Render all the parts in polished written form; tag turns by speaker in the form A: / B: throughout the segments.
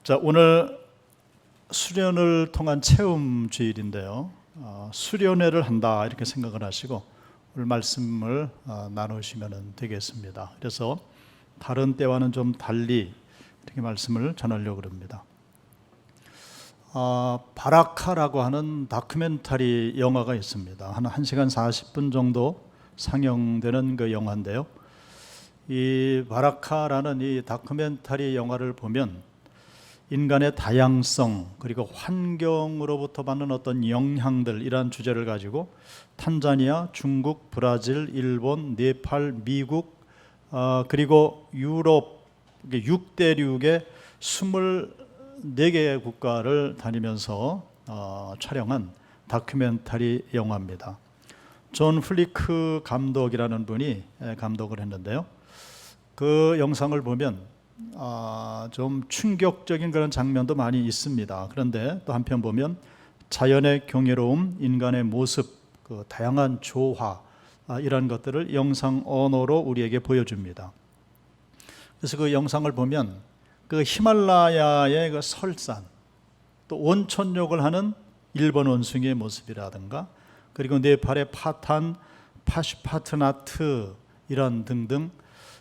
A: 자, 오늘 수련을 통한 체험 주일인데요. 수련회를 한다 이렇게 생각을 하시고 오늘 말씀을 나누시면 되겠습니다. 그래서 다른 때와는 좀 달리 이렇게 말씀을 전하려고 합니다. 바라카라고 하는 다큐멘터리 영화가 있습니다. 한 1시간 40분 정도 상영되는 그 영화인데요. 이 바라카라는 이 다큐멘터리 영화를 보면 인간의 다양성 그리고 환경으로부터 받는 어떤 영향들, 이러한 주제를 가지고 탄자니아, 중국, 브라질, 일본, 네팔, 미국 그리고 유럽 6대륙의 24개의 국가를 다니면서 촬영한 다큐멘터리 영화입니다. 존 플리크 감독이라는 분이 감독을 했는데요. 그 영상을 보면 좀 충격적인 그런 장면도 많이 있습니다. 그런데 또 한편 보면 자연의 경이로움, 인간의 모습, 그 다양한 조화, 이런 것들을 영상 언어로 우리에게 보여줍니다. 그래서 그 영상을 보면 그 히말라야의 그 설산, 또 온천욕을 하는 일본 원숭이의 모습이라든가, 그리고 네팔의 파탄, 파슈파트나트 이런 등등,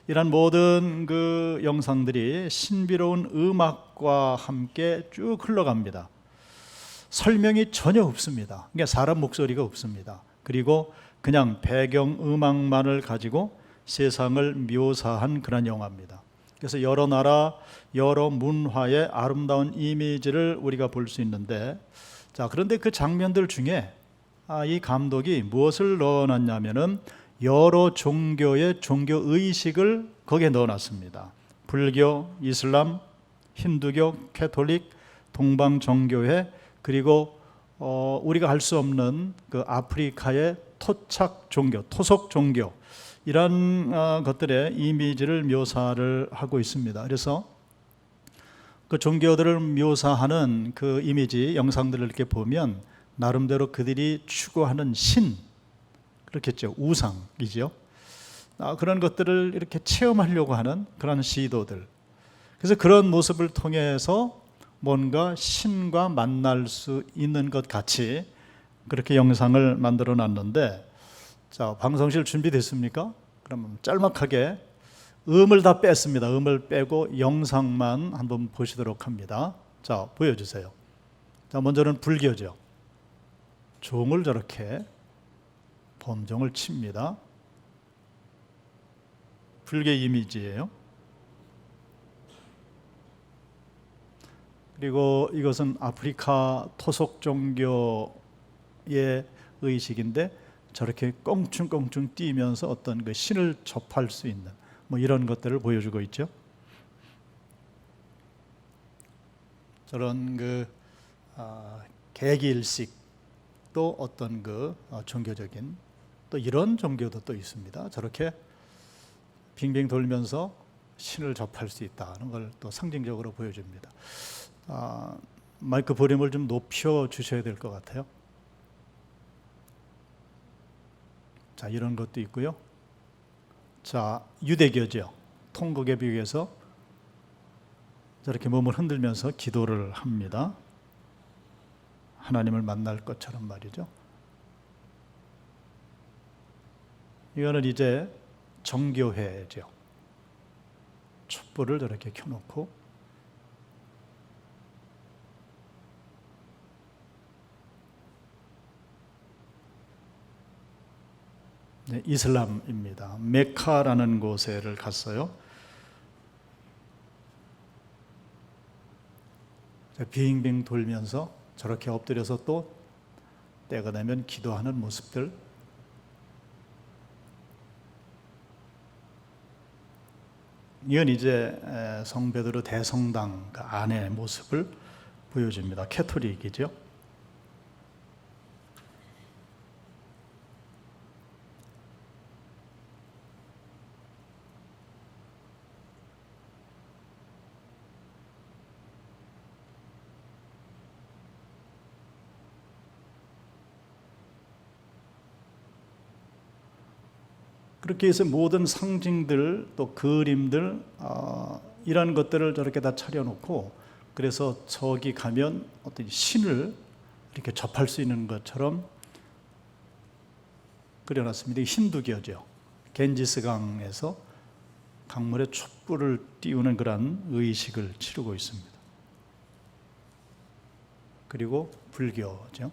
A: 이런 모든 그 영상들이 신비로운 음악과 함께 쭉 흘러갑니다. 설명이 전혀 없습니다. 그러니까 사람 목소리가 없습니다. 그리고 그냥 배경 음악만을 가지고 세상을 묘사한 그런 영화입니다. 그래서 여러 나라, 여러 문화의 아름다운 이미지를 우리가 볼 수 있는데, 자, 그런데 그 장면들 중에 이 감독이 무엇을 넣어놨냐면은 여러 종교의 종교 의식을 거기에 넣어놨습니다. 불교, 이슬람, 힌두교, 캐톨릭, 동방정교회, 그리고 우리가 알 수 없는 그 아프리카의 토착 종교, 토속 종교, 이런 것들의 이미지를 묘사를 하고 있습니다. 그래서 그 종교들을 묘사하는 그 이미지 영상들을 이렇게 보면 나름대로 그들이 추구하는 신, 그렇겠죠. 우상이죠. 그런 것들을 이렇게 체험하려고 하는 그런 시도들. 그래서 그런 모습을 통해서 뭔가 신과 만날 수 있는 것 같이 그렇게 영상을 만들어 놨는데, 자, 방송실 준비됐습니까? 그러면 짤막하게 음을 다 뺐습니다. 음을 빼고 영상만 한번 보시도록 합니다. 자, 보여주세요. 자, 먼저는 불교죠. 종을 저렇게 범종을 칩니다. 불교 이미지예요. 그리고 이것은 아프리카 토속 종교의 의식인데 저렇게 껑충껑충 뛰면서 어떤 그 신을 접할 수 있는 뭐 이런 것들을 보여주고 있죠. 저런 그 개기일식, 또 어떤 그 종교적인 또 이런 종교도 또 있습니다. 저렇게 빙빙 돌면서 신을 접할 수 있다는 걸 또 상징적으로 보여줍니다. 마이크 볼륨을 좀 높여 주셔야 될 것 같아요. 자, 이런 것도 있고요. 자, 유대교죠. 통곡에 비유해서 저렇게 몸을 흔들면서 기도를 합니다. 하나님을 만날 것처럼 말이죠. 이거는 이제 정교회죠. 촛불을 저렇게 켜놓고 네, 이슬람입니다. 메카라는 곳에를 갔어요. 빙빙 돌면서 저렇게 엎드려서 또 때가 되면 기도하는 모습들. 이건 이제 성 베드로 대성당 그 안의 모습을 보여줍니다. 캐톨릭이죠. 그렇게 해서 모든 상징들 또 그림들 이런 것들을 저렇게 다 차려놓고 그래서 저기 가면 어떤 신을 이렇게 접할 수 있는 것처럼 그려놨습니다. 이게 힌두교죠. 겐지스강에서 강물에 촛불을 띄우는 그런 의식을 치르고 있습니다. 그리고 불교죠.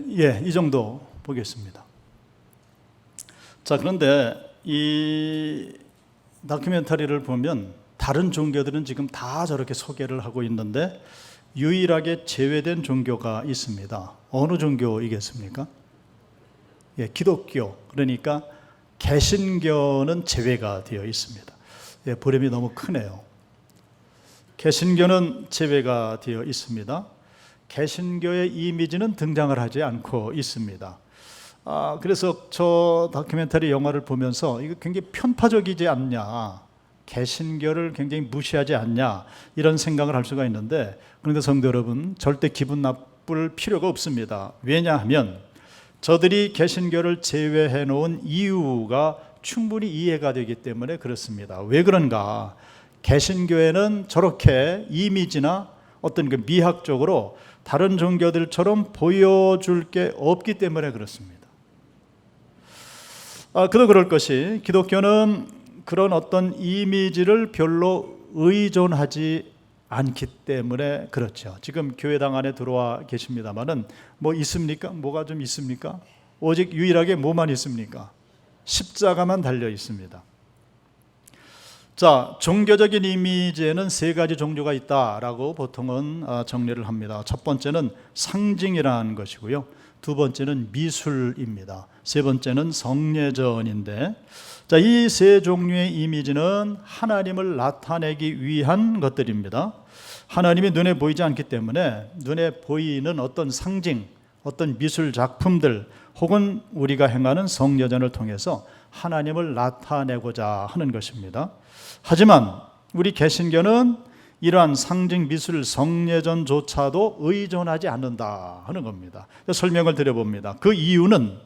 A: 이 정도 보겠습니다. 자, 그런데 이 다큐멘터리를 보면 다른 종교들은 지금 다 저렇게 소개를 하고 있는데 유일하게 제외된 종교가 있습니다. 어느 종교이겠습니까? 기독교, 그러니까 개신교는 제외가 되어 있습니다. 보람이 너무 크네요. 개신교는 제외가 되어 있습니다. 개신교의 이미지는 등장을 하지 않고 있습니다. 그래서 저 다큐멘터리 영화를 보면서 이거 굉장히 편파적이지 않냐, 개신교를 굉장히 무시하지 않냐, 이런 생각을 할 수가 있는데, 그런데 성도 여러분, 절대 기분 나쁠 필요가 없습니다. 왜냐하면 저들이 개신교를 제외해 놓은 이유가 충분히 이해가 되기 때문에 그렇습니다. 왜 그런가? 개신교에는 저렇게 이미지나 어떤 그 미학적으로 다른 종교들처럼 보여줄 게 없기 때문에 그렇습니다. 그도 그럴 것이, 기독교는 그런 어떤 이미지를 별로 의존하지 않기 때문에 그렇죠. 지금 교회당 안에 들어와 계십니다마는 뭐 있습니까? 뭐가 좀 있습니까? 오직 유일하게 뭐만 있습니까? 십자가만 달려 있습니다. 자, 종교적인 이미지에는 세 가지 종류가 있다라고 보통은 정리를 합니다. 첫 번째는 상징이라는 것이고요. 두 번째는 미술입니다. 세 번째는 성례전인데, 자, 이 세 종류의 이미지는 하나님을 나타내기 위한 것들입니다. 하나님이 눈에 보이지 않기 때문에 눈에 보이는 어떤 상징, 어떤 미술 작품들 혹은 우리가 행하는 성례전을 통해서 하나님을 나타내고자 하는 것입니다. 하지만 우리 개신교는 이러한 상징, 미술, 성례전조차도 의존하지 않는다 하는 겁니다. 설명을 드려봅니다. 그 이유는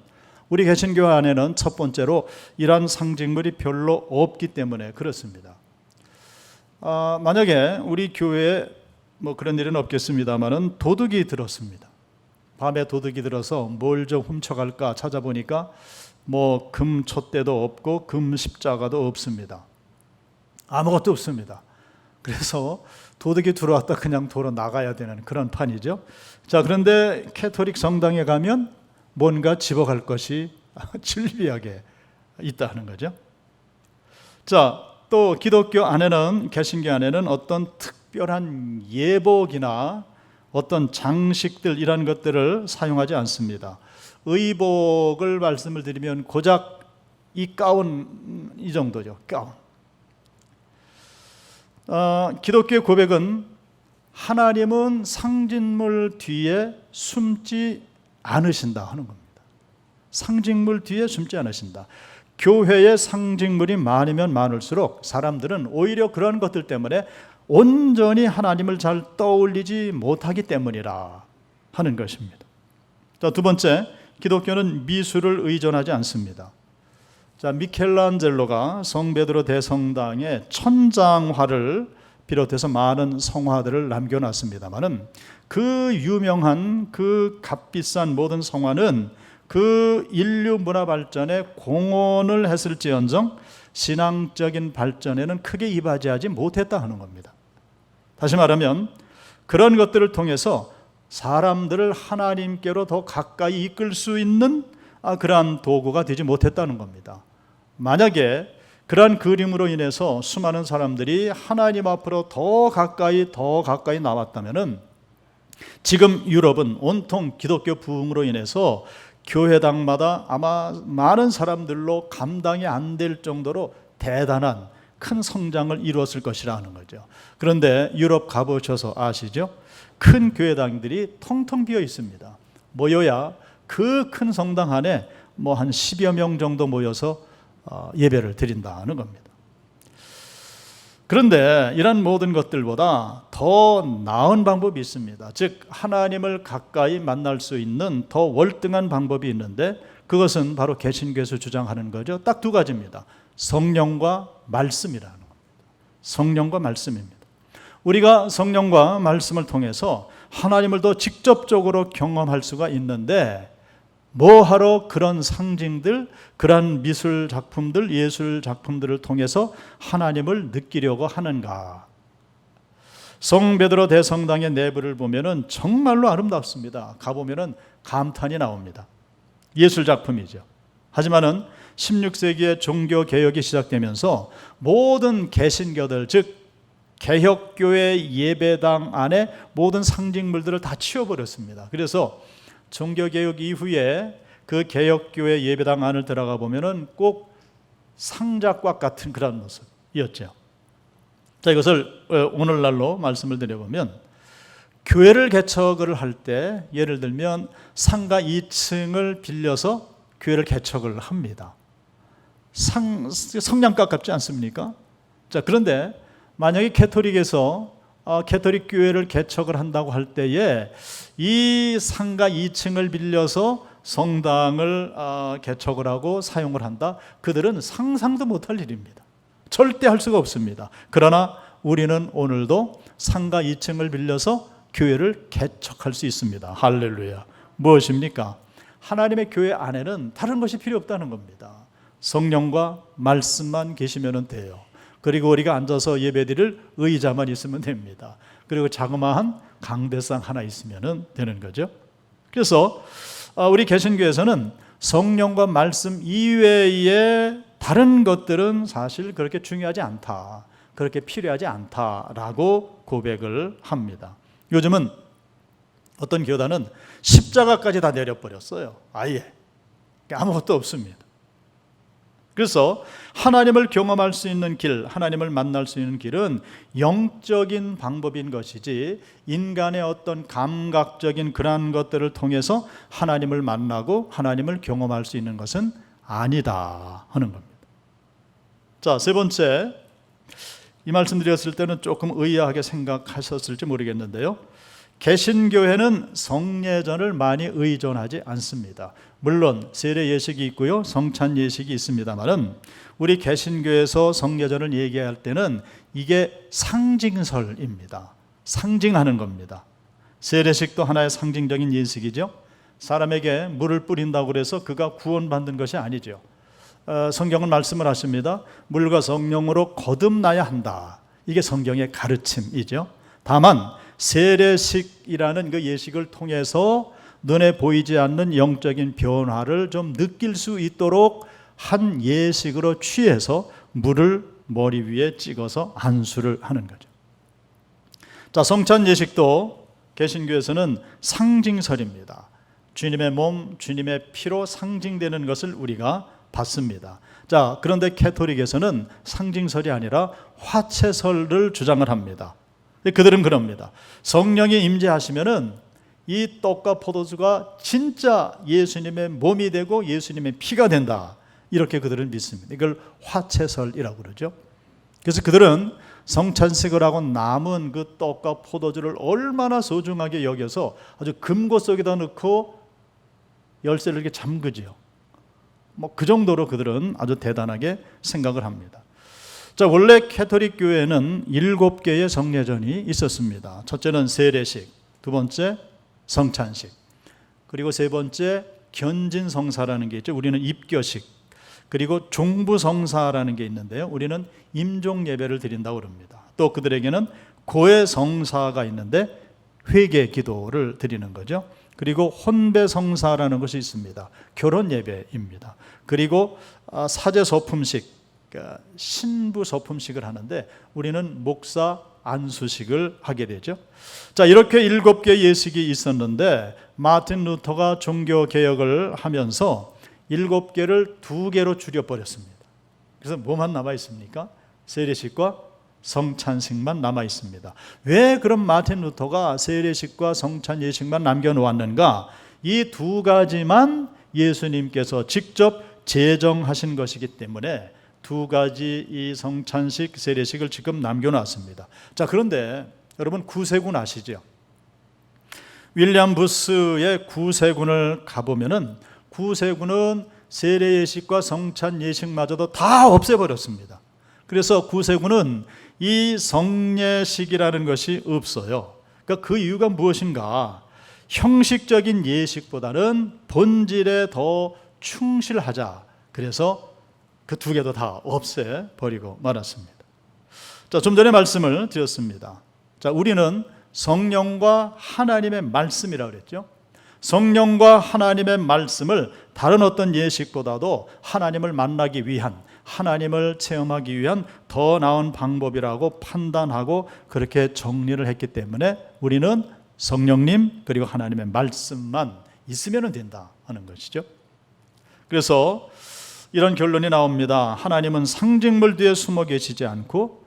A: 우리 개신교 안에는 첫 번째로 이러한 상징물이 별로 없기 때문에 그렇습니다. 만약에 우리 교회에 뭐 그런 일은 없겠습니다만은 도둑이 들었습니다. 밤에 도둑이 들어서 뭘 좀 훔쳐갈까 찾아보니까 뭐 금 촛대도 없고 금 십자가도 없습니다. 아무것도 없습니다. 그래서 도둑이 들어왔다 그냥 돌아 나가야 되는 그런 판이죠. 자, 그런데 캐톨릭 성당에 가면 뭔가 집어갈 것이 즐비하게 있다는 거죠. 자, 또 기독교 안에는, 개신교 안에는 어떤 특별한 예복이나 어떤 장식들 이런 것들을 사용하지 않습니다. 의복을 말씀을 드리면 고작 이 가운 이 정도죠. 가운. 기독교의 고백은 하나님은 상징물 뒤에 숨지 않으신다 하는 겁니다. 상징물 뒤에 숨지 않으신다. 교회의 상징물이 많으면 많을수록 사람들은 오히려 그런 것들 때문에 온전히 하나님을 잘 떠올리지 못하기 때문이라 하는 것입니다. 자, 두 번째, 기독교는 미술을 의존하지 않습니다. 자, 미켈란젤로가 성베드로 대성당에 천장화를 비롯해서 많은 성화들을 남겨놨습니다만은 그 유명한 그 값비싼 모든 성화는 그 인류 문화 발전에 공헌을 했을지언정 신앙적인 발전에는 크게 이바지하지 못했다 하는 겁니다. 다시 말하면 그런 것들을 통해서 사람들을 하나님께로 더 가까이 이끌 수 있는 그러한 도구가 되지 못했다는 겁니다. 만약에 그러한 그림으로 인해서 수많은 사람들이 하나님 앞으로 더 가까이 나왔다면은 지금 유럽은 온통 기독교 부흥으로 인해서 교회당마다 아마 많은 사람들로 감당이 안 될 정도로 대단한 큰 성장을 이루었을 것이라는 거죠. 그런데 유럽 가보셔서 아시죠? 큰 교회당들이 텅텅 비어 있습니다. 모여야 그 큰 성당 안에 뭐 한 10여 명 정도 모여서 예배를 드린다는 겁니다. 그런데 이런 모든 것들보다 더 나은 방법이 있습니다. 즉 하나님을 가까이 만날 수 있는 더 월등한 방법이 있는데 그것은 바로 개신교에서 주장하는 거죠. 딱 두 가지입니다. 성령과 말씀이라는 거예요. 성령과 말씀입니다. 우리가 성령과 말씀을 통해서 하나님을 더 직접적으로 경험할 수가 있는데 뭐하러 그런 상징들, 그런 미술 작품들, 예술 작품들을 통해서 하나님을 느끼려고 하는가? 성 베드로 대성당의 내부를 보면은 정말로 아름답습니다. 가보면은 감탄이 나옵니다. 예술 작품이죠. 하지만은 16세기에 종교 개혁이 시작되면서 모든 개신교들, 즉 개혁교회 예배당 안에 모든 상징물들을 다 치워버렸습니다. 그래서 종교개혁 이후에 그 개혁교회 예배당 안을 들어가 보면은 꼭 상자과 같은 그런 모습이었죠. 자, 이것을 오늘날로 말씀을 드려보면 교회를 개척을 할 때 예를 들면 상가 2층을 빌려서 교회를 개척을 합니다. 성냥갑 같지 않습니까? 자, 그런데 만약에 캐토릭에서 캐토릭 교회를 개척을 한다고 할 때에 이 상가 2층을 빌려서 성당을 개척을 하고 사용을 한다? 그들은 상상도 못할 일입니다. 절대 할 수가 없습니다. 그러나 우리는 오늘도 상가 2층을 빌려서 교회를 개척할 수 있습니다. 할렐루야. 무엇입니까? 하나님의 교회 안에는 다른 것이 필요 없다는 겁니다. 성령과 말씀만 계시면 돼요. 그리고 우리가 앉아서 예배드릴 의자만 있으면 됩니다. 그리고 자그마한 강대상 하나 있으면 되는 거죠. 그래서 우리 개신교에서는 성령과 말씀 이외에 다른 것들은 사실 그렇게 중요하지 않다, 그렇게 필요하지 않다라고 고백을 합니다. 요즘은 어떤 교단은 십자가까지 다 내려버렸어요. 아예 아무것도 없습니다. 그래서 하나님을 경험할 수 있는 길, 하나님을 만날 수 있는 길은 영적인 방법인 것이지 인간의 어떤 감각적인 그러한 것들을 통해서 하나님을 만나고 하나님을 경험할 수 있는 것은 아니다 하는 겁니다. 자, 세 번째, 이 말씀 드렸을 때는 조금 의아하게 생각하셨을지 모르겠는데요, 개신교회는 성례전을 많이 의존하지 않습니다. 물론 세례 예식이 있고요, 성찬 예식이 있습니다만은 우리 개신교에서 성례전을 얘기할 때는 이게 상징설입니다. 상징하는 겁니다. 세례식도 하나의 상징적인 예식이죠. 사람에게 물을 뿌린다고 해서 그가 구원받는 것이 아니죠. 성경은 말씀을 하십니다. 물과 성령으로 거듭나야 한다. 이게 성경의 가르침이죠. 다만 세례식이라는 그 예식을 통해서 눈에 보이지 않는 영적인 변화를 좀 느낄 수 있도록 한 예식으로 취해서 물을 머리 위에 찍어서 안수를 하는 거죠. 자, 성찬 예식도 개신교에서는 상징설입니다. 주님의 몸, 주님의 피로 상징되는 것을 우리가 봤습니다. 자, 그런데 캐토릭에서는 상징설이 아니라 화채설을 주장을 합니다. 그들은 그럽니다. 성령이 임재하시면은 이 떡과 포도주가 진짜 예수님의 몸이 되고 예수님의 피가 된다. 이렇게 그들은 믿습니다. 이걸 화채설이라고 그러죠. 그래서 그들은 성찬식을 하고 남은 그 떡과 포도주를 얼마나 소중하게 여겨서 아주 금고 속에다 넣고 열쇠를 이렇게 잠그지요. 그 정도로 그들은 아주 대단하게 생각을 합니다. 자, 원래 캐토릭 교회는 7개의 성례전이 있었습니다. 첫째는 세례식, 두 번째 성찬식, 그리고 세 번째 견진성사라는 게 있죠. 우리는 입교식, 그리고 종부성사라는 게 있는데요, 우리는 임종예배를 드린다고 합니다. 또 그들에게는 고해성사가 있는데 회개 기도를 드리는 거죠. 그리고 혼배성사라는 것이 있습니다. 결혼예배입니다. 그리고 사제소품식, 신부소품식을 하는데 우리는 목사 안수식을 하게 되죠. 자, 이렇게 7개 예식이 있었는데 마틴 루터가 종교개혁을 하면서 7개를 2개로 줄여버렸습니다. 그래서 뭐만 남아 있습니까? 세례식과 성찬식만 남아 있습니다. 왜 그럼 마틴 루터가 세례식과 성찬 예식만 남겨놓았는가? 이 2가지만 예수님께서 직접 제정하신 것이기 때문에 2가지 이 성찬식, 세례식을 지금 남겨놨습니다. 자, 그런데 여러분 구세군 아시죠? 윌리엄 부스의 구세군을 가보면은 구세군은 세례 예식과 성찬 예식마저도 다 없애버렸습니다. 그래서 구세군은 이 성례식이라는 것이 없어요. 그러니까 그 이유가 무엇인가? 형식적인 예식보다는 본질에 더 충실하자. 그래서 그 두 개도 다 없애버리고 말았습니다. 자, 좀 전에 말씀을 드렸습니다. 자, 우리는 성령과 하나님의 말씀이라고 그랬죠. 성령과 하나님의 말씀을 다른 어떤 예식보다도 하나님을 만나기 위한, 하나님을 체험하기 위한 더 나은 방법이라고 판단하고 그렇게 정리를 했기 때문에 우리는 성령님 그리고 하나님의 말씀만 있으면 된다 하는 것이죠. 그래서 이런 결론이 나옵니다. 하나님은 상징물 뒤에 숨어 계시지 않고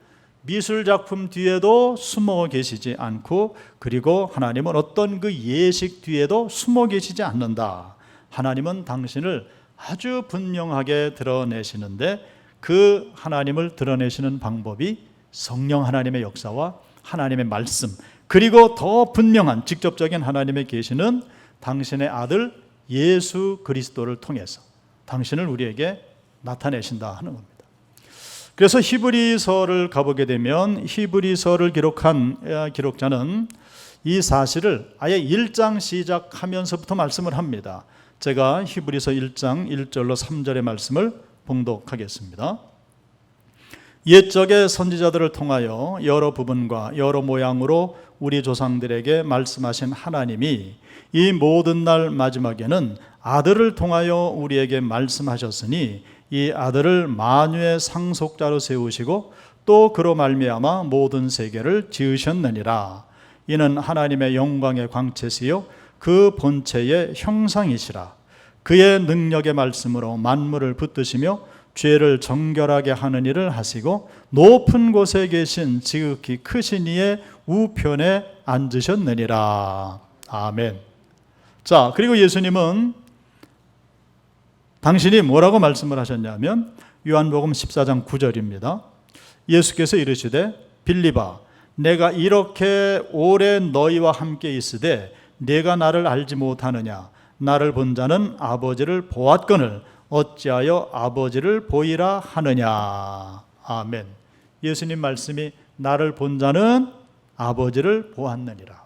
A: 미술작품 뒤에도 숨어 계시지 않고, 그리고 하나님은 어떤 그 예식 뒤에도 숨어 계시지 않는다. 하나님은 당신을 아주 분명하게 드러내시는데 그 하나님을 드러내시는 방법이 성령 하나님의 역사와 하나님의 말씀, 그리고 더 분명한 직접적인 하나님의 계시는 당신의 아들 예수 그리스도를 통해서 당신을 우리에게 나타내신다 하는 겁니다. 그래서 히브리서를 가보게 되면 히브리서를 기록한 기록자는 이 사실을 아예 1장 시작하면서부터 말씀을 합니다. 제가 히브리서 1장 1절로 3절의 말씀을 봉독하겠습니다. 옛적의 선지자들을 통하여 여러 부분과 여러 모양으로 우리 조상들에게 말씀하신 하나님이 이 모든 날 마지막에는 아들을 통하여 우리에게 말씀하셨으니 이 아들을 만유의 상속자로 세우시고 또 그로 말미암아 모든 세계를 지으셨느니라. 이는 하나님의 영광의 광채시요 그 본체의 형상이시라. 그의 능력의 말씀으로 만물을 붙드시며 죄를 정결하게 하는 일을 하시고 높은 곳에 계신 지극히 크신 이의 우편에 앉으셨느니라. 아멘. 자, 그리고 예수님은 당신이 뭐라고 말씀을 하셨냐면 요한복음 14장 9절입니다. 예수께서 이르시되 빌립아, 내가 이렇게 오래 너희와 함께 있으되 내가 나를 알지 못하느냐? 나를 본 자는 아버지를 보았거늘 어찌하여 아버지를 보이라 하느냐? 아멘. 예수님 말씀이 나를 본 자는 아버지를 보았느니라.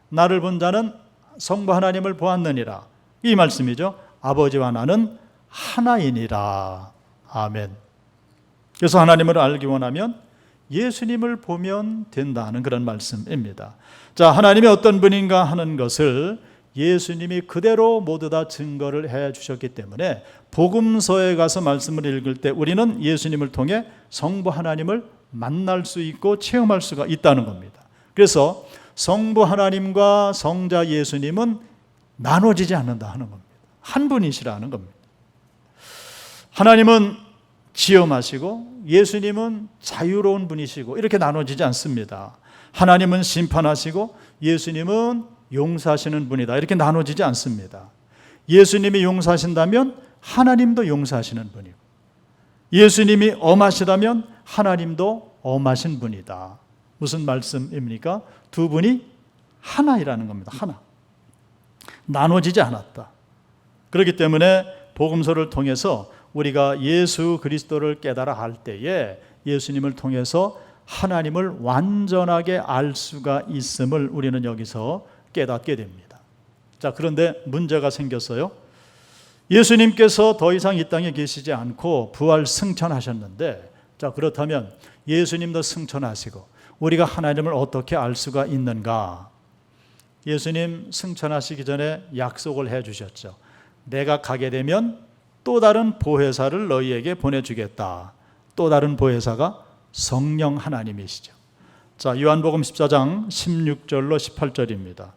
A: 나를 본 자는 성부 하나님을 보았느니라. 이 말씀이죠. 아버지와 나는 하나이니라. 아멘. 그래서 하나님을 알기 원하면 예수님을 보면 된다는 그런 말씀입니다. 자, 하나님이 어떤 분인가 하는 것을 예수님이 그대로 모두 다 증거를 해 주셨기 때문에 복음서에 가서 말씀을 읽을 때 우리는 예수님을 통해 성부 하나님을 만날 수 있고 체험할 수가 있다는 겁니다. 그래서 성부 하나님과 성자 예수님은 나눠지지 않는다 하는 겁니다. 한 분이시라는 겁니다. 하나님은 지엄하시고 예수님은 자유로운 분이시고 이렇게 나눠지지 않습니다. 하나님은 심판하시고 예수님은 용서하시는 분이다 이렇게 나눠지지 않습니다. 예수님이 용서하신다면 하나님도 용서하시는 분이고, 예수님이 엄하시다면 하나님도 엄하신 분이다. 무슨 말씀입니까? 두 분이 하나이라는 겁니다. 하나. 나눠지지 않았다. 그렇기 때문에 복음서를 통해서 우리가 예수 그리스도를 깨달아 알 때에 예수님을 통해서 하나님을 완전하게 알 수가 있음을 우리는 여기서 깨닫게 됩니다. 자, 그런데 문제가 생겼어요. 예수님께서 더 이상 이 땅에 계시지 않고 부활 승천하셨는데, 자, 그렇다면 예수님도 승천하시고 우리가 하나님을 어떻게 알 수가 있는가? 예수님 승천하시기 전에 약속을 해 주셨죠. 내가 가게 되면 또 다른 보혜사를 너희에게 보내주겠다. 또 다른 보혜사가 성령 하나님이시죠. 자, 요한복음 14장 16절로 18절입니다.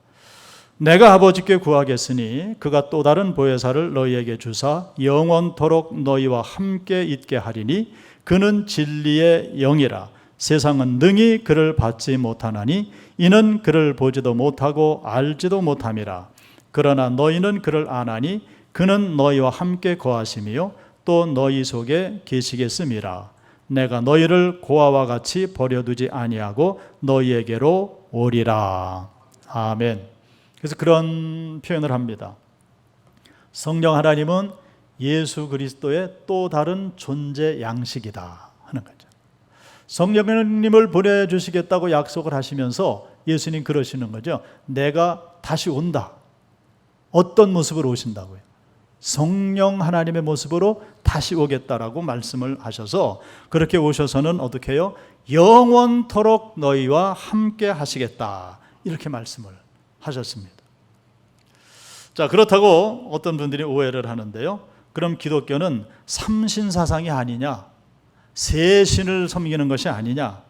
A: 내가 아버지께 구하겠으니 그가 또 다른 보혜사를 너희에게 주사 영원토록 너희와 함께 있게 하리니 그는 진리의 영이라. 세상은 능히 그를 받지 못하나니 이는 그를 보지도 못하고 알지도 못함이라. 그러나 너희는 그를 아나니 그는 너희와 함께 거하시며 또 너희 속에 계시겠음이라. 내가 너희를 고아와 같이 버려두지 아니하고 너희에게로 오리라. 아멘. 그래서 그런 표현을 합니다. 성령 하나님은 예수 그리스도의 또 다른 존재 양식이다 하는 거죠. 성령님을 보내주시겠다고 약속을 하시면서 예수님 그러시는 거죠. 내가 다시 온다. 어떤 모습으로 오신다고요? 성령 하나님의 모습으로 다시 오겠다라고 말씀을 하셔서 그렇게 오셔서는 어떻게 해요? 영원토록 너희와 함께 하시겠다. 이렇게 말씀을 하셨습니다. 자, 그렇다고 어떤 분들이 오해를 하는데요. 그럼 기독교는 삼신사상이 아니냐? 세 신을 섬기는 것이 아니냐?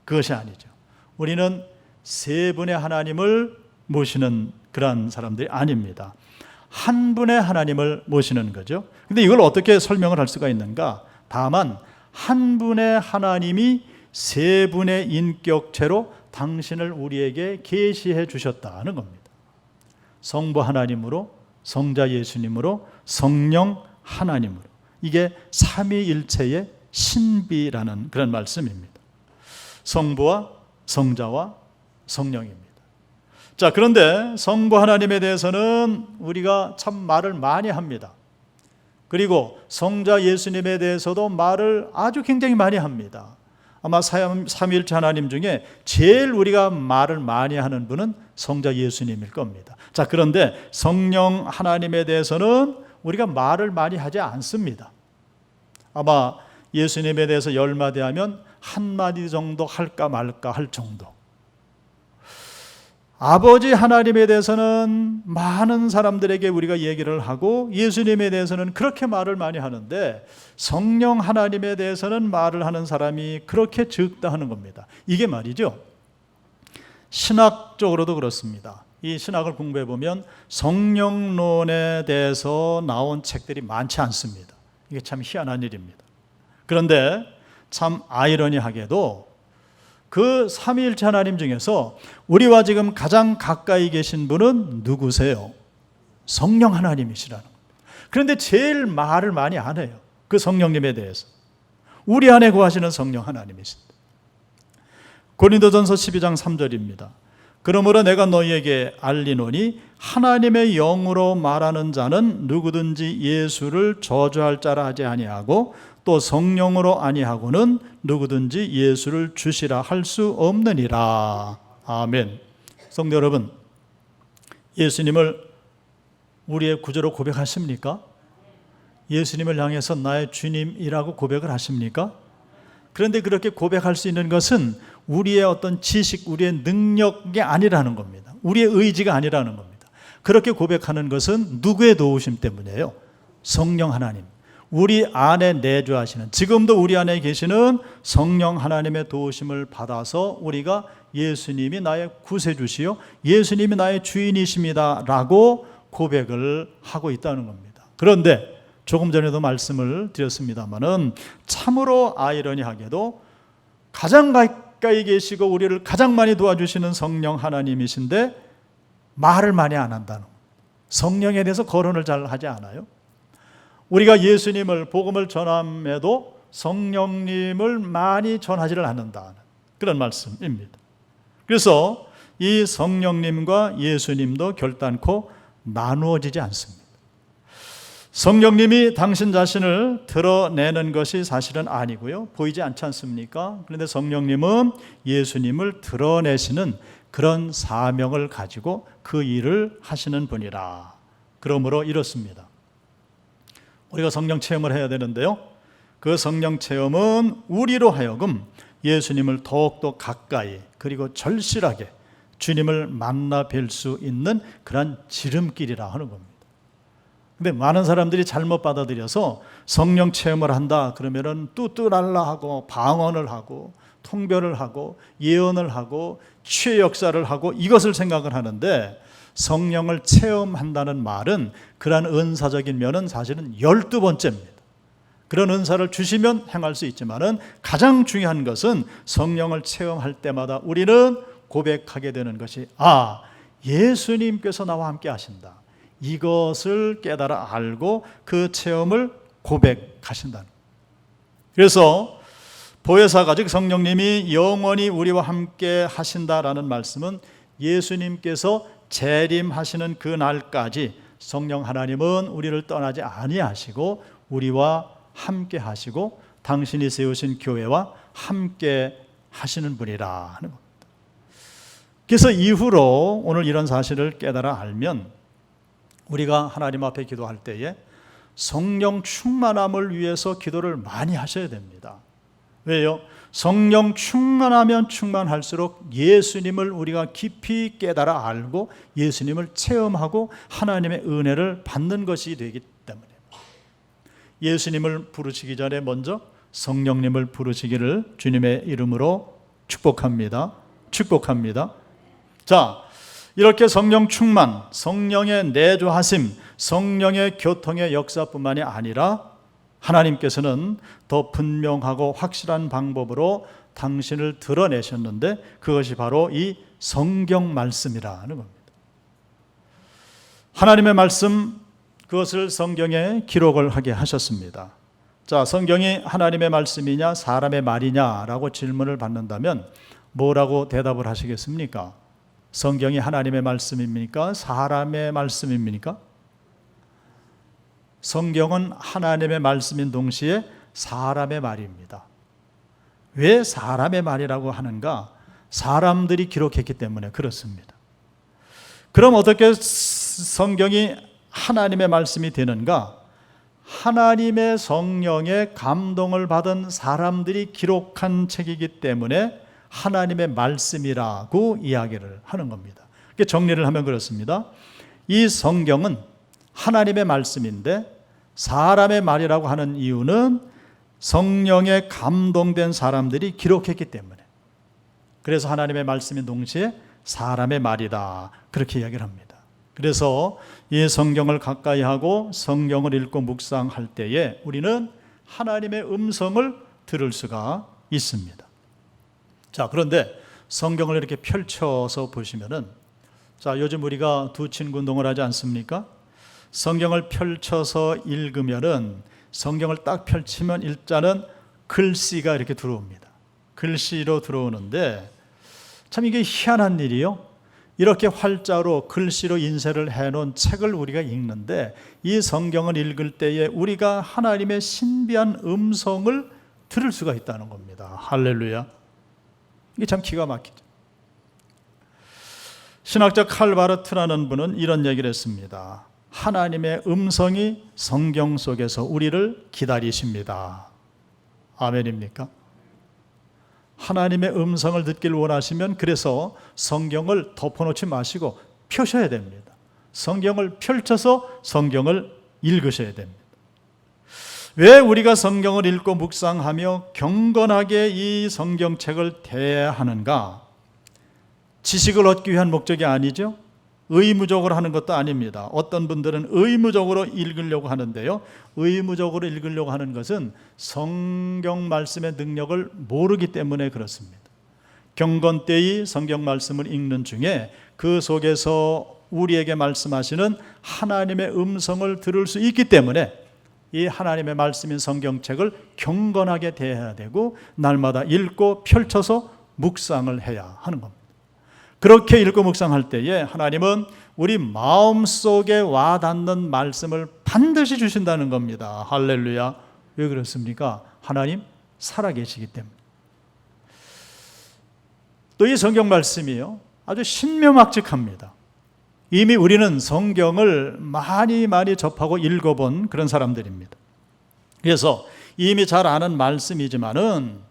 A: 그것이 아니죠. 우리는 세 분의 하나님을 모시는 그런 사람들이 아닙니다. 한 분의 하나님을 모시는 거죠. 근데 이걸 어떻게 설명을 할 수가 있는가? 다만 한 분의 하나님이 세 분의 인격체로 당신을 우리에게 계시해 주셨다는 겁니다. 성부 하나님으로, 성자 예수님으로, 성령 하나님으로. 이게 삼위일체의 신비라는 그런 말씀입니다. 성부와 성자와 성령입니다. 자, 그런데 성부 하나님에 대해서는 우리가 참 말을 많이 합니다. 그리고 성자 예수님에 대해서도 말을 아주 굉장히 많이 합니다. 아마 삼위일체 하나님 중에 제일 우리가 말을 많이 하는 분은 성자 예수님일 겁니다. 자, 그런데 성령 하나님에 대해서는 우리가 말을 많이 하지 않습니다. 아마 예수님에 대해서 10마디 하면 1마디 정도 할까 말까 할 정도. 아버지 하나님에 대해서는 많은 사람들에게 우리가 얘기를 하고 예수님에 대해서는 그렇게 말을 많이 하는데 성령 하나님에 대해서는 말을 하는 사람이 그렇게 적다 하는 겁니다. 이게 말이죠. 신학적으로도 그렇습니다. 이 신학을 공부해 보면 성령론에 대해서 나온 책들이 많지 않습니다. 이게 참 희한한 일입니다. 그런데 참 아이러니하게도 그 삼위일체 하나님 중에서 우리와 지금 가장 가까이 계신 분은 누구세요? 성령 하나님이시라는 겁니다. 그런데 제일 말을 많이 안 해요. 그 성령님에 대해서. 우리 안에 거하시는 성령 하나님이십니다. 고린도전서 12장 3절입니다. 그러므로 내가 너희에게 알리노니 하나님의 영으로 말하는 자는 누구든지 예수를 저주할 자라 하지 아니하고 또 성령으로 아니하고는 누구든지 예수를 주시라 할 수 없느니라. 아멘. 성도 여러분, 예수님을 우리의 구주로 고백하십니까? 예수님을 향해서 나의 주님이라고 고백을 하십니까? 그런데 그렇게 고백할 수 있는 것은 우리의 어떤 지식, 우리의 능력이 아니라는 겁니다. 우리의 의지가 아니라는 겁니다. 그렇게 고백하는 것은 누구의 도우심 때문이에요? 성령 하나님. 우리 안에 내주하시는, 지금도 우리 안에 계시는 성령 하나님의 도우심을 받아서 우리가 예수님이 나의 구세주시요 예수님이 나의 주인이십니다 라고 고백을 하고 있다는 겁니다. 그런데 조금 전에도 말씀을 드렸습니다마는 참으로 아이러니하게도 가장 가까이 계시고 우리를 가장 많이 도와주시는 성령 하나님이신데 말을 많이 안 한다는 겁니다. 성령에 대해서 거론을 잘 하지 않아요. 우리가 예수님을 복음을 전함에도 성령님을 많이 전하지를 않는다는 그런 말씀입니다. 그래서 이 성령님과 예수님도 결단코 나누어지지 않습니다. 성령님이 당신 자신을 드러내는 것이 사실은 아니고요. 보이지 않지 않습니까? 그런데 성령님은 예수님을 드러내시는 그런 사명을 가지고 그 일을 하시는 분이라. 그러므로 이렇습니다. 우리가 성령 체험을 해야 되는데요. 그 성령 체험은 우리로 하여금 예수님을 더욱더 가까이 그리고 절실하게 주님을 만나 뵐 수 있는 그런 지름길이라 하는 겁니다. 근데 많은 사람들이 잘못 받아들여서 성령 체험을 한다 그러면은 뚜뚜랄라 하고 방언을 하고 통별을 하고 예언을 하고 치유 역사를 하고 이것을 생각을 하는데 성령을 체험한다는 말은 그러한 은사적인 면은 사실은 12번째입니다. 그런 은사를 주시면 행할 수 있지만은 가장 중요한 것은 성령을 체험할 때마다 우리는 고백하게 되는 것이 예수님께서 나와 함께 하신다. 이것을 깨달아 알고 그 체험을 고백하신다는 거예요. 그래서 보혜사가 즉 성령님이 영원히 우리와 함께 하신다라는 말씀은 예수님께서 재림하시는 그 날까지 성령 하나님은 우리를 떠나지 아니하시고 우리와 함께 하시고 당신이 세우신 교회와 함께 하시는 분이라 하는 겁니다. 그래서 이후로 오늘 이런 사실을 깨달아 알면 우리가 하나님 앞에 기도할 때에 성령 충만함을 위해서 기도를 많이 하셔야 됩니다. 왜요? 성령 충만하면 충만할수록 예수님을 우리가 깊이 깨달아 알고 예수님을 체험하고 하나님의 은혜를 받는 것이 되기 때문에 예수님을 부르시기 전에 먼저 성령님을 부르시기를 주님의 이름으로 축복합니다. 축복합니다. 자, 이렇게 성령 충만, 성령의 내주하심, 성령의 교통의 역사뿐만이 아니라 하나님께서는 더 분명하고 확실한 방법으로 당신을 드러내셨는데 그것이 바로 이 성경 말씀이라는 겁니다. 하나님의 말씀, 그것을 성경에 기록을 하게 하셨습니다. 자, 성경이 하나님의 말씀이냐 사람의 말이냐라고 질문을 받는다면 뭐라고 대답을 하시겠습니까? 성경이 하나님의 말씀입니까? 사람의 말씀입니까? 성경은 하나님의 말씀인 동시에 사람의 말입니다. 왜 사람의 말이라고 하는가? 사람들이 기록했기 때문에 그렇습니다. 그럼 어떻게 성경이 하나님의 말씀이 되는가? 하나님의 성령의 감동을 받은 사람들이 기록한 책이기 때문에 하나님의 말씀이라고 이야기를 하는 겁니다. 정리를 하면 그렇습니다. 이 성경은 하나님의 말씀인데 사람의 말이라고 하는 이유는 성령에 감동된 사람들이 기록했기 때문에, 그래서 하나님의 말씀인 동시에 사람의 말이다, 그렇게 이야기를 합니다. 그래서 이 성경을 가까이 하고 성경을 읽고 묵상할 때에 우리는 하나님의 음성을 들을 수가 있습니다. 자, 그런데 성경을 이렇게 펼쳐서 보시면은, 자, 요즘 우리가 두 친구 운동을 하지 않습니까? 성경을 펼쳐서 읽으면은, 성경을 딱 펼치면 일단은 글씨가 이렇게 들어옵니다. 글씨로 들어오는데 참 이게 희한한 일이요. 이렇게 활자로 글씨로 인쇄를 해놓은 책을 우리가 읽는데 이 성경을 읽을 때에 우리가 하나님의 신비한 음성을 들을 수가 있다는 겁니다. 할렐루야. 이게 참 기가 막히죠. 신학자 칼 바르트라는 분은 이런 얘기를 했습니다. 하나님의 음성이 성경 속에서 우리를 기다리십니다. 아멘입니까? 하나님의 음성을 듣길 원하시면 그래서 성경을 덮어놓지 마시고 펴셔야 됩니다. 성경을 펼쳐서 성경을 읽으셔야 됩니다. 왜 우리가 성경을 읽고 묵상하며 경건하게 이 성경책을 대해야 하는가? 지식을 얻기 위한 목적이 아니죠. 의무적으로 하는 것도 아닙니다. 어떤 분들은 의무적으로 읽으려고 하는데요, 의무적으로 읽으려고 하는 것은 성경 말씀의 능력을 모르기 때문에 그렇습니다. 경건 때의 성경 말씀을 읽는 중에 그 속에서 우리에게 말씀하시는 하나님의 음성을 들을 수 있기 때문에 이 하나님의 말씀인 성경책을 경건하게 대해야 되고 날마다 읽고 펼쳐서 묵상을 해야 하는 겁니다. 그렇게 읽고 묵상할 때에 하나님은 우리 마음속에 와닿는 말씀을 반드시 주신다는 겁니다. 할렐루야. 왜 그렇습니까? 하나님 살아계시기 때문에. 또 이 성경 말씀이요, 아주 신묘막측합니다. 이미 우리는 성경을 많이 접하고 읽어본 그런 사람들입니다. 그래서 이미 잘 아는 말씀이지만은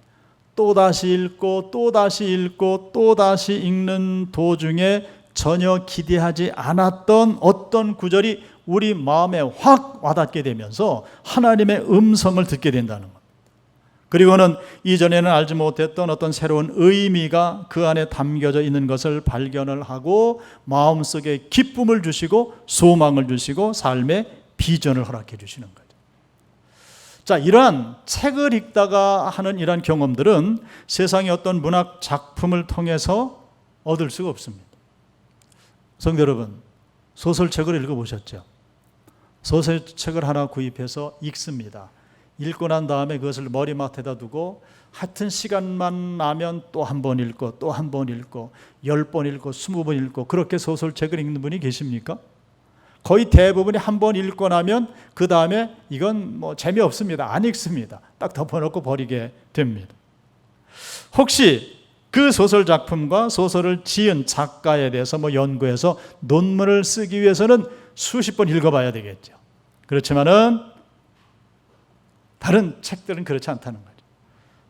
A: 또다시 읽고 또다시 읽고 또다시 읽는 도중에 전혀 기대하지 않았던 어떤 구절이 우리 마음에 확 와닿게 되면서 하나님의 음성을 듣게 된다는 것. 그리고는 이전에는 알지 못했던 어떤 새로운 의미가 그 안에 담겨져 있는 것을 발견을 하고 마음속에 기쁨을 주시고 소망을 주시고 삶의 비전을 허락해 주시는 거죠. 자, 이러한 책을 읽다가 하는 이러한 경험들은 세상의 어떤 문학 작품을 통해서 얻을 수가 없습니다. 성도 여러분, 소설책을 읽어보셨죠? 소설책을 하나 구입해서 읽습니다. 읽고 난 다음에 그것을 머리맡에다 두고 하여튼 시간만 나면 또 한 번 읽고 또 한 번 읽고 10번 읽고 20번 읽고 그렇게 소설책을 읽는 분이 계십니까? 거의 대부분이 한 번 읽고 나면 그 다음에 이건 뭐 재미없습니다. 안 읽습니다. 딱 덮어놓고 버리게 됩니다. 혹시 그 소설 작품과 소설을 지은 작가에 대해서 연구해서 논문을 쓰기 위해서는 수십 번 읽어봐야 되겠죠. 그렇지만은 다른 책들은 그렇지 않다는 거죠.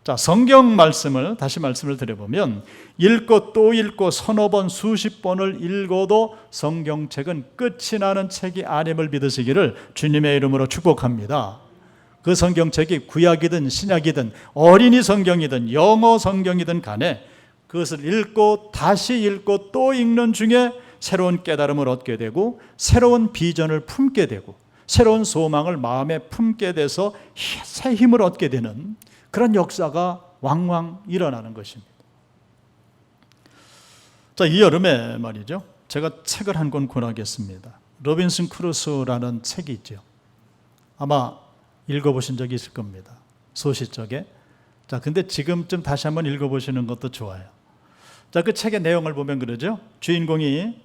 A: 자, 성경 말씀을 다시 말씀을 드려보면 읽고 또 읽고 서너 번 수십 번을 읽어도 성경책은 끝이 나는 책이 아님을 믿으시기를 주님의 이름으로 축복합니다. 그 성경책이 구약이든 신약이든 어린이 성경이든 영어 성경이든 간에 그것을 읽고 다시 읽고 또 읽는 중에 새로운 깨달음을 얻게 되고 새로운 비전을 품게 되고 새로운 소망을 마음에 품게 돼서 새 힘을 얻게 되는 그런 역사가 왕왕 일어나는 것입니다. 자, 이 여름에 말이죠, 제가 책을 한 권 권하겠습니다. 로빈슨 크루소라는 책이 있죠. 아마 읽어보신 적이 있을 겁니다. 소시적에. 자, 근데 지금쯤 다시 한번 읽어보시는 것도 좋아요. 자, 그 책의 내용을 보면 그러죠. 주인공이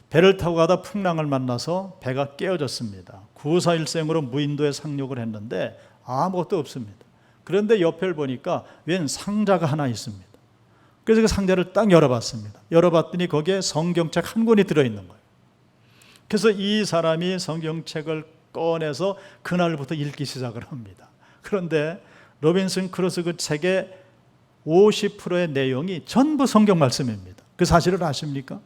A: 배를 타고 가다 풍랑을 만나서 배가 깨어졌습니다. 94일생으로 무인도에 상륙을 했는데 아무것도 없습니다. 그런데 옆을 보니까 웬 상자가 하나 있습니다. 그래서 그 상자를 딱 열어봤습니다. 열어봤더니 거기에 성경책 한 권이 들어있는 거예요. 그래서 이 사람이 성경책을 꺼내서 그날부터 읽기 시작을 합니다. 그런데 로빈슨 크루소 그 책의 50%의 내용이 전부 성경 말씀입니다. 그 사실을 아십니까?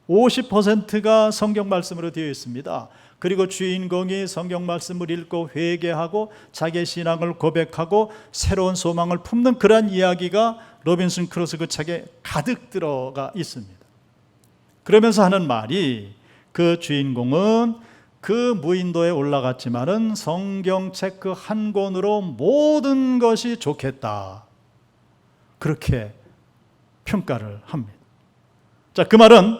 A: 50%가 성경 말씀으로 되어 있습니다. 그리고 주인공이 성경 말씀을 읽고 회개하고 자기의 신앙을 고백하고 새로운 소망을 품는 그러한 이야기가 로빈슨 크루소 그 책에 가득 들어가 있습니다. 그러면서 하는 말이 그 주인공은 그 무인도에 올라갔지만은 성경책 그 한 권으로 모든 것이 좋겠다. 그렇게 평가를 합니다. 자, 그 말은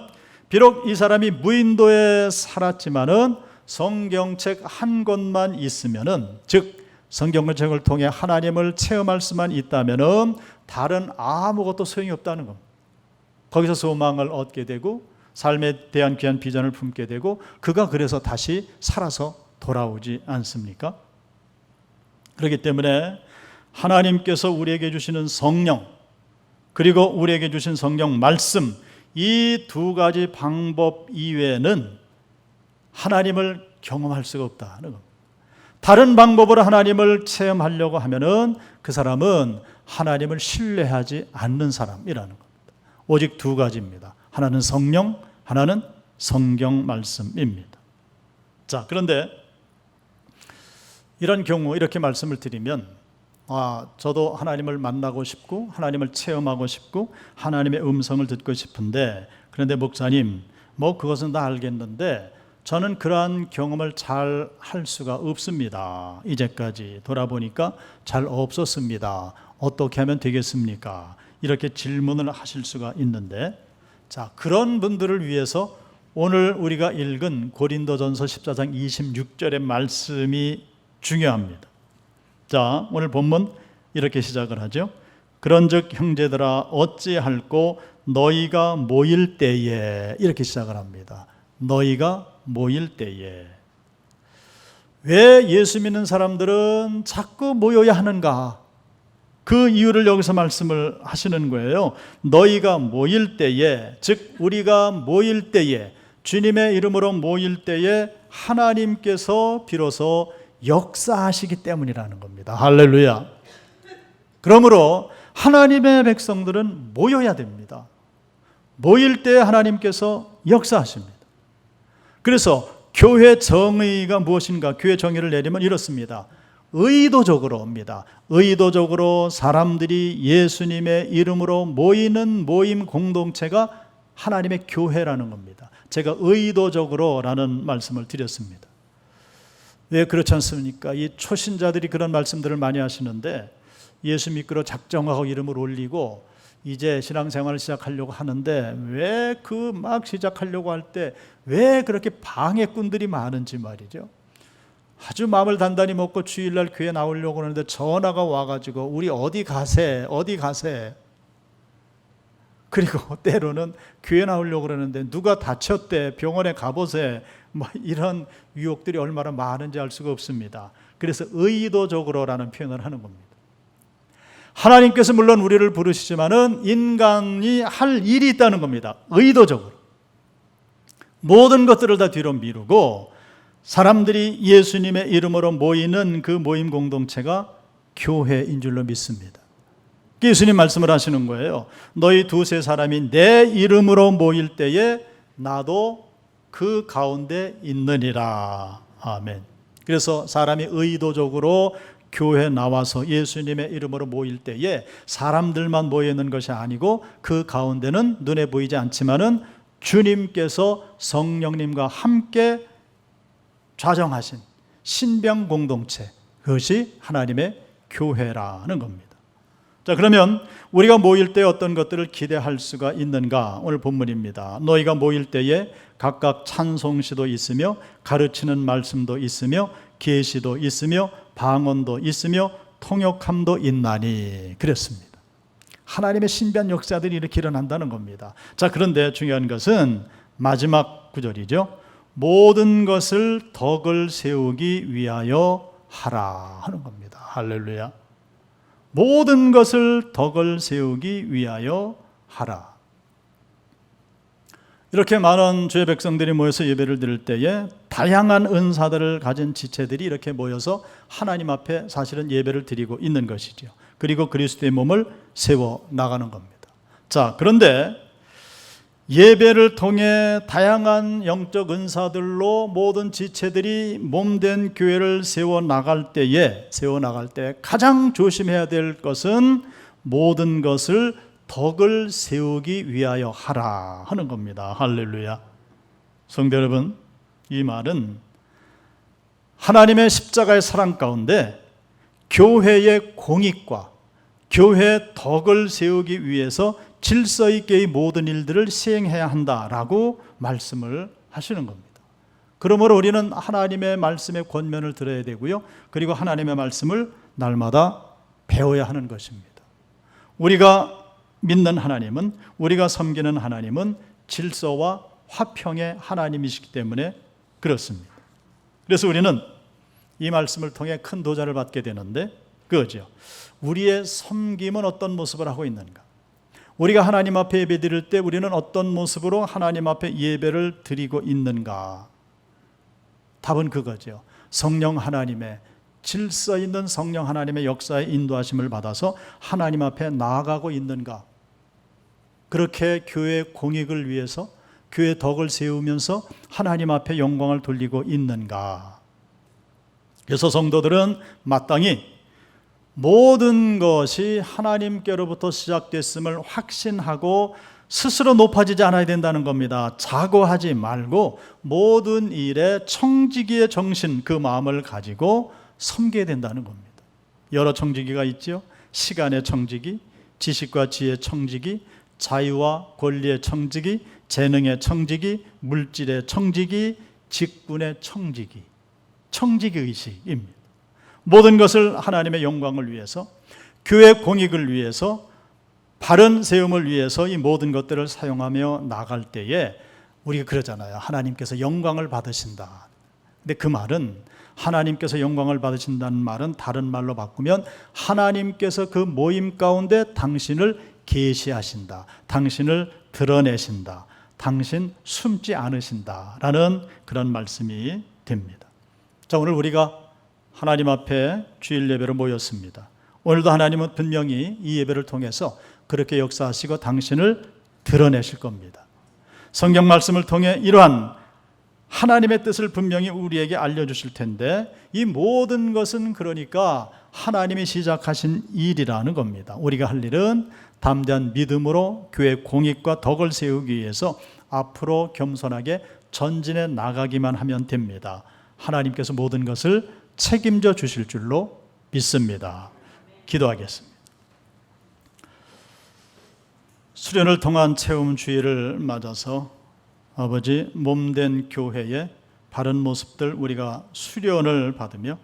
A: 비록 이 사람이 무인도에 살았지만은 성경책 한 권만 있으면은, 즉 성경책을 통해 하나님을 체험할 수만 있다면은 다른 아무것도 소용이 없다는 겁니다. 거기서 소망을 얻게 되고 삶에 대한 귀한 비전을 품게 되고 그가 그래서 다시 살아서 돌아오지 않습니까? 그렇기 때문에 하나님께서 우리에게 주시는 성령 그리고 우리에게 주신 성경 말씀 이 두 가지 방법 이외에는 하나님을 경험할 수가 없다는 겁니다. 다른 방법으로 하나님을 체험하려고 하면은 그 사람은 하나님을 신뢰하지 않는 사람이라는 겁니다. 오직 두 가지입니다. 하나는 성령, 하나는 성경 말씀입니다. 자, 그런데 이런 경우 이렇게 말씀을 드리면 저도 하나님을 만나고 싶고 하나님을 체험하고 싶고 하나님의 음성을 듣고 싶은데 그런데 목사님 그것은 다 알겠는데 저는 그러한 경험을 잘 할 수가 없습니다. 이제까지 돌아보니까 잘 없었습니다. 어떻게 하면 되겠습니까? 이렇게 질문을 하실 수가 있는데 자, 그런 분들을 위해서 오늘 우리가 읽은 고린도전서 14장 26절의 말씀이 중요합니다. 자, 오늘 본문 이렇게 시작을 하죠. 그런즉 형제들아 어찌할꼬 너희가 모일 때에, 이렇게 시작을 합니다. 너희가 모일 때에. 왜 예수 믿는 사람들은 자꾸 모여야 하는가? 그 이유를 여기서 말씀을 하시는 거예요. 너희가 모일 때에, 즉 우리가 모일 때에, 주님의 이름으로 모일 때에 하나님께서 비로소 역사하시기 때문이라는 겁니다. 할렐루야. 그러므로 하나님의 백성들은 모여야 됩니다. 모일 때 하나님께서 역사하십니다. 그래서 교회 정의가 무엇인가? 교회 정의를 내리면 이렇습니다. 의도적으로입니다. 의도적으로 사람들이 예수님의 이름으로 모이는 모임 공동체가 하나님의 교회라는 겁니다. 제가 의도적으로라는 말씀을 드렸습니다. 왜 그렇지 않습니까? 이 초신자들이 그런 말씀들을 많이 하시는데 예수 믿기로 작정하고 이름을 올리고 이제 신앙생활을 시작하려고 하는데 왜 그 막 시작하려고 할 때 왜 그렇게 방해꾼들이 많은지 말이죠. 아주 마음을 단단히 먹고 주일날 교회 나오려고 하는데 전화가 와가지고 우리 어디 가세? 그리고 때로는 교회 나오려고 그러는데 누가 다쳤대, 병원에 가보세, 이런 유혹들이 얼마나 많은지 알 수가 없습니다. 그래서 의도적으로라는 표현을 하는 겁니다. 하나님께서 물론 우리를 부르시지만은 인간이 할 일이 있다는 겁니다. 의도적으로 모든 것들을 다 뒤로 미루고 사람들이 예수님의 이름으로 모이는 그 모임 공동체가 교회인 줄로 믿습니다. 예수님 말씀을 하시는 거예요. 너희 두세 사람이 내 이름으로 모일 때에 나도 그 가운데 있느니라. 아멘. 그래서 사람이 의도적으로 교회에 나와서 예수님의 이름으로 모일 때에 사람들만 모여 있는 것이 아니고 그 가운데는 눈에 보이지 않지만은 주님께서 성령님과 함께 좌정하신 신병 공동체, 그것이 하나님의 교회라는 겁니다. 자, 그러면 우리가 모일 때 어떤 것들을 기대할 수가 있는가? 오늘 본문입니다. 너희가 모일 때에 각각 찬송시도 있으며 가르치는 말씀도 있으며 계시도 있으며 방언도 있으며 통역함도 있나니 그랬습니다. 하나님의 신비한 역사들이 이렇게 일어난다는 겁니다. 자, 그런데 중요한 것은 마지막 구절이죠. 모든 것을 덕을 세우기 위하여 하라 하는 겁니다. 할렐루야. 모든 것을 덕을 세우기 위하여 하라. 이렇게 많은 주의 백성들이 모여서 예배를 드릴 때에 다양한 은사들을 가진 지체들이 이렇게 모여서 하나님 앞에 사실은 예배를 드리고 있는 것이죠. 그리고 그리스도의 몸을 세워 나가는 겁니다. 자, 그런데 예배를 통해 다양한 영적 은사들로 모든 지체들이 몸된 교회를 세워 나갈 때에 가장 조심해야 될 것은 모든 것을 덕을 세우기 위하여 하라 하는 겁니다. 할렐루야. 성도 여러분, 이 말은 하나님의 십자가의 사랑 가운데 교회의 공익과 교회의 덕을 세우기 위해서 질서 있게 이 모든 일들을 시행해야 한다라고 말씀을 하시는 겁니다. 그러므로 우리는 하나님의 말씀의 권면을 들어야 되고요. 그리고 하나님의 말씀을 날마다 배워야 하는 것입니다. 우리가 믿는 하나님은, 우리가 섬기는 하나님은 질서와 화평의 하나님이시기 때문에 그렇습니다. 그래서 우리는 이 말씀을 통해 큰 도전을 받게 되는데 그거죠. 우리의 섬김은 어떤 모습을 하고 있는가? 우리가 하나님 앞에 예배 드릴 때 우리는 어떤 모습으로 하나님 앞에 예배를 드리고 있는가? 답은 그거죠. 성령 하나님의 질서 있는 성령 하나님의 역사에 인도하심을 받아서 하나님 앞에 나아가고 있는가? 그렇게 교회의 공익을 위해서 교회의 덕을 세우면서 하나님 앞에 영광을 돌리고 있는가? 그래서 성도들은 마땅히 모든 것이 하나님께로부터 시작됐음을 확신하고 스스로 높아지지 않아야 된다는 겁니다. 자고하지 말고 모든 일에 청지기의 정신, 그 마음을 가지고 섬겨야 된다는 겁니다. 여러 청지기가 있죠. 시간의 청지기, 지식과 지혜의 청지기, 자유와 권리의 청지기, 재능의 청지기, 물질의 청지기, 직분의 청지기, 청지기의식입니다. 모든 것을 하나님의 영광을 위해서, 교회 공익을 위해서, 바른 세움을 위해서 이 모든 것들을 사용하며 나갈 때에 우리가 그러잖아요. 하나님께서 영광을 받으신다. 근데 그 말은, 하나님께서 영광을 받으신다는 말은 다른 말로 바꾸면 하나님께서 그 모임 가운데 당신을 계시하신다, 당신을 드러내신다, 당신 숨지 않으신다라는 그런 말씀이 됩니다. 자, 오늘 우리가 하나님 앞에 주일 예배로 모였습니다. 오늘도 하나님은 분명히 이 예배를 통해서 그렇게 역사하시고 당신을 드러내실 겁니다. 성경 말씀을 통해 이러한 하나님의 뜻을 분명히 우리에게 알려주실 텐데 이 모든 것은 그러니까 하나님이 시작하신 일이라는 겁니다. 우리가 할 일은 담대한 믿음으로 교회 공익과 덕을 세우기 위해서 앞으로 겸손하게 전진해 나가기만 하면 됩니다. 하나님께서 모든 것을 책임져 주실 줄로 믿습니다. 기도하겠습니다. 수련을 통한 체험 주일을 맞아서 아버지, 몸된 교회의 바른 모습들 우리가 수련을 받으며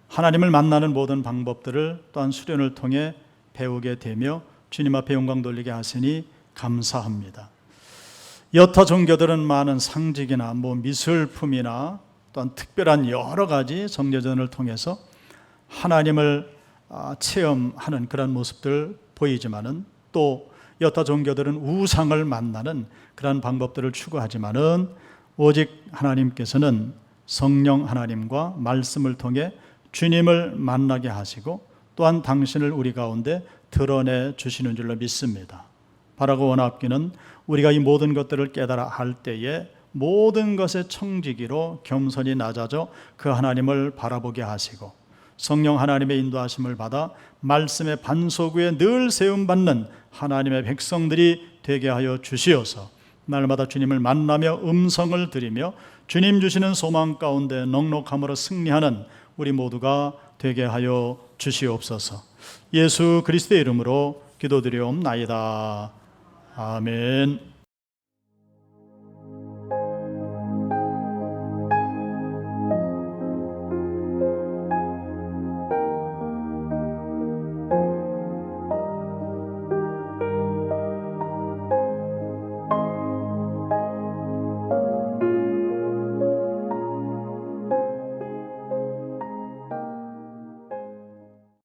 A: 하나님을 만나는 모든 방법들을 또한 수련을 통해 배우게 되며 주님 앞에 영광 돌리게 하시니 감사합니다. 여타 종교들은 많은 상징이나 미술품이나 또한 특별한 여러 가지 성례전을 통해서 하나님을 체험하는 그런 모습들 보이지만은, 또 여타 종교들은 우상을 만나는 그런 방법들을 추구하지만은, 오직 하나님께서는 성령 하나님과 말씀을 통해 주님을 만나게 하시고 또한 당신을 우리 가운데 드러내 주시는 줄로 믿습니다. 바라고 원하옵기는 우리가 이 모든 것들을 깨달아 할 때에 모든 것의 청지기로 겸손히 낮아져 그 하나님을 바라보게 하시고, 성령 하나님의 인도하심을 받아 말씀의 반석 위에 늘 세움받는 하나님의 백성들이 되게 하여 주시어서 날마다 주님을 만나며 음성을 드리며 주님 주시는 소망 가운데 넉넉함으로 승리하는 우리 모두가 되게 하여 주시옵소서. 예수 그리스도의 이름으로 기도드리옵나이다. 아멘.